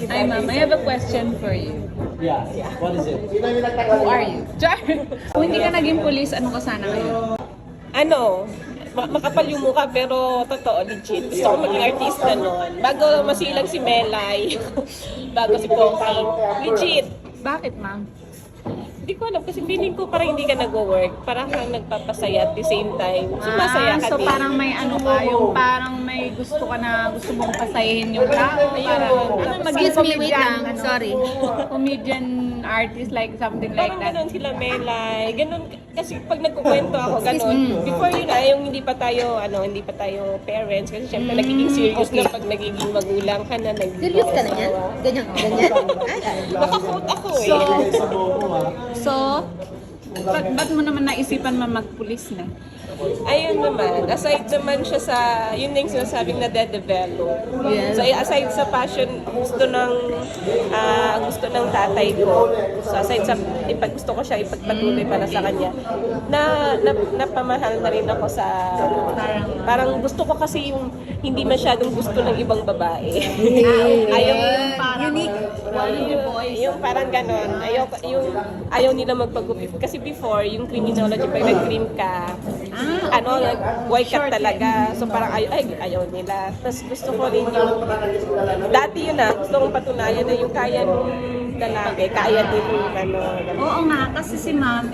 Hi, ma'am. I have a question for you. Yeah. What is it? Who are you? Char! Kung hindi ka naging police, ano ka sana ngayon? Ano, makapal yung mukha pero totoo, legit. Gusto ko maging artista noon. Bago masilang si Melay, bago si Poki. Legit. Bakit, ma'am? Hindi ko alam kasi feeling ko parang hindi ka nag-work. Parang kang nagpapasaya at the same time. Sumasaya ka So din. parang may ano ka, yung parang may gusto ka na gusto mong pasayahin yung tao. Parang Excuse me, wait lang. Sorry. Comedian artist, like something like Parang that. ganun sila Melay. Ganun, kasi pag nagkukwento ako, ganun. Before yun yung hindi pa tayo parents. Kasi syempre nagiging serious na pag nagiging magulang ka na. Serious ka na yan? Ganyan, ganyan. Nakakoot ako eh. So, ba't mo naman naisipan mag-police na? Ayun naman, aside naman siya sa, yun na yung sinasabing na de-develop. Yes. So aside sa passion, gusto ng tatay ko. So aside sa, gusto ko siya ipagpatuloy para sa kanya, napamahal na rin ako sa, parang gusto ko kasi yung hindi masyadong gusto ng ibang babae. Ayaw yung parang, yung parang ganon. Ayaw nila magpagupit. Kasi before, yung criminology, pag nag-crim ka, white cat talaga. So parang ayaw nila. Tapos gusto ko rin yung, dati yun gusto kong patunayan na yung kaya nung lalaki, kaya din yung Oo nga, kasi si ma'am,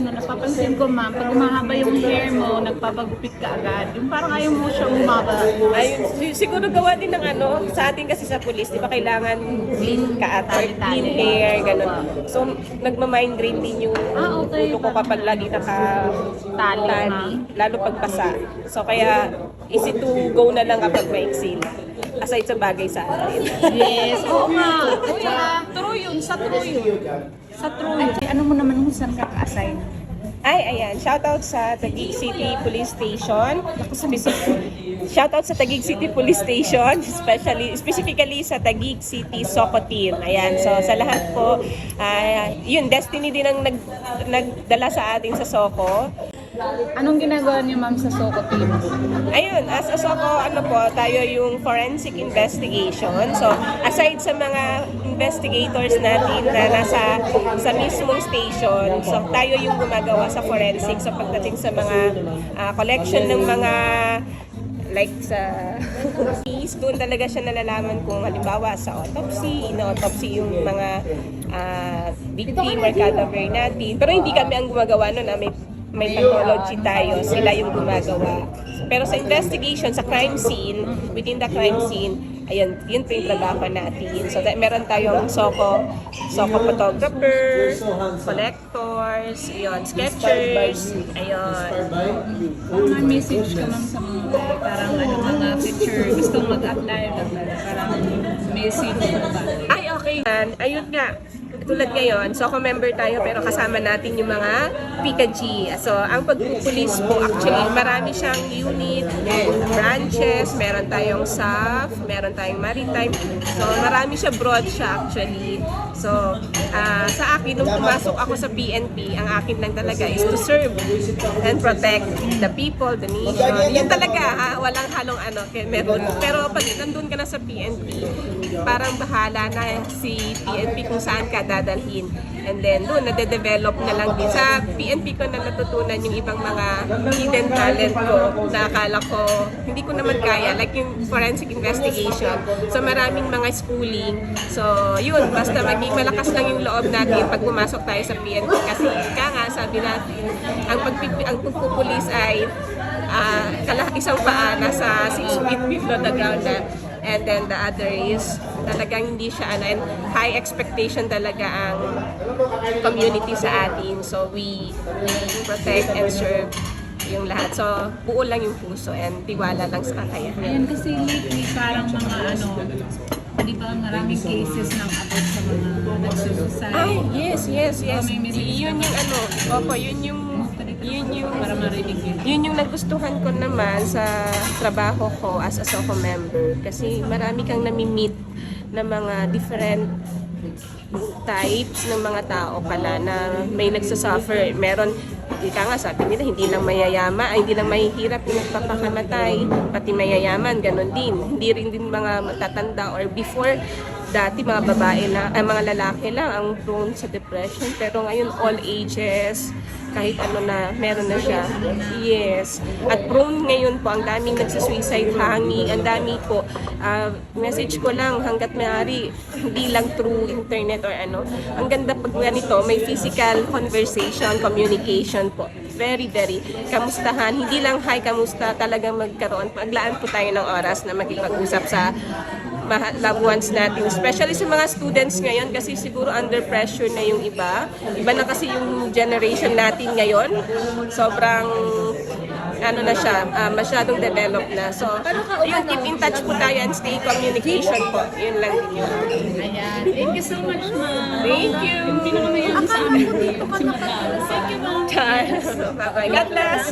napapansin ko ma'am, pag umahaba yung hair mo, nagpapagupit ka agad. Yung parang ayaw mo siya umaba. Ayun, siguro gawa din ng sa atin kasi sa police, di ba kailangan clean cut or clean hair, gano'n. So, nagma-migraine din yung ulo ko kapag lagi naka-tali, lalo pagpasa. So, kaya easy to go na lang kapag maiksil. Aside sa bagay sa atin. Yes, oo nga. At saka, true yun. Sa true yun. Ano mo naman kung saan ka ka-assign? Ayan. Shoutout sa Taguig City Police Station. Shoutout sa Taguig City Police Station, specifically sa Taguig City Socotin. Ayan. So, sa lahat po, yun, Destiny din ang nagdala sa atin sa Soco. Anong ginagawa niyo ma'am sa Soco team? Ayun, as a Soco, tayo yung forensic investigation. So, aside sa mga investigators natin na nasa mismong station, so tayo yung gumagawa sa forensic. So, pagdating sa mga collection ng mga like sa doon talaga siya nalalaman kung halimbawa sa autopsy, ina-autopsy yung mga victim or cadaver natin. Pero hindi kami ang gumagawa nun, may pathology tayo, sila yung gumagawa. Pero sa investigation, sa crime scene, within the crime scene, ayun, yun po yung trabaho natin. So, meron tayong Soco photographer, collectors, ayun, sketchers, ayun. Parang message ka ma'am sa mga parang mga picture, gustong mag-apply, parang message mo ba? Ay, okay. Ayun nga. Tulad ngayon, Soco member tayo pero kasama natin yung mga PKG. So, ang pagpupulis po, actually, marami siyang unit, branches, meron tayong SAF, meron tayong maritime. So, marami siya, broad siya actually. So, sa akin, nung pumasok ako sa PNP, ang akin lang talaga is to serve and protect the people, the nation. Yun talaga, walang halong meron. Pero pag nandun ka na sa PNP, parang bahala na si PNP kung saan ka dadalhin. And then doon, nade-develop na lang din. Sa PNP ko na natutunan yung ibang mga hidden talent ko na akala ko, hindi ko naman kaya. Like yung forensic investigation. So maraming mga schooling. So yun, basta maging malakas lang yung loob natin pag pumasok tayo sa PNP. Kasi nga, sabi natin, ang pagpupulis ay isang paa nasa 6 feet below the ground na. And then the other is talagang hindi siya and high expectation talaga ang community sa atin. So we protect and serve yung lahat. So buo lang yung puso and tiwala lang sa kakayahan. Ayan kasi lately parang mga di ba maraming cases ng abort sa mga nagsusuicide. Ay, yes. May message Yun yung yun yung para marinig yun. Yun yung nagustuhan ko naman sa trabaho ko as a Soco member. Kasi marami kang nami-meet na mga different types ng mga tao pala na may nagsasuffer. Meron, sabi nila, hindi lang hindi lang mahihirap yung nagpapakamatay, pati mayayaman, ganun din. Hindi rin mga matatanda or before dati mga babae lang, mga lalaki lang ang prone sa depression, pero ngayon all ages, kahit ano na, meron na siya. Yes. At prone ngayon po, ang daming nagsisuicide hanging, ang dami po. Message ko lang, hanggat maaari, hindi lang through internet or ano. Ang ganda pag ganito, may physical conversation, communication po. Very, very. Kamustahan. Hindi lang hi, kamusta. Talagang magkaroon. Maglaan po tayo ng oras na makipag-usap sa loved ones natin. Especially sa mga students ngayon kasi siguro under pressure na yung iba. Iba na kasi yung generation natin ngayon. Sobrang ano na siya, masyadong developed na. So, yun, keep in touch po tayo and stay communication po. Yun lang din yun. Ayan. Thank you so much, ma'am. Thank you. Hindi na kami yung sa amin. Thank you, ma'am. Bye-bye. God bless.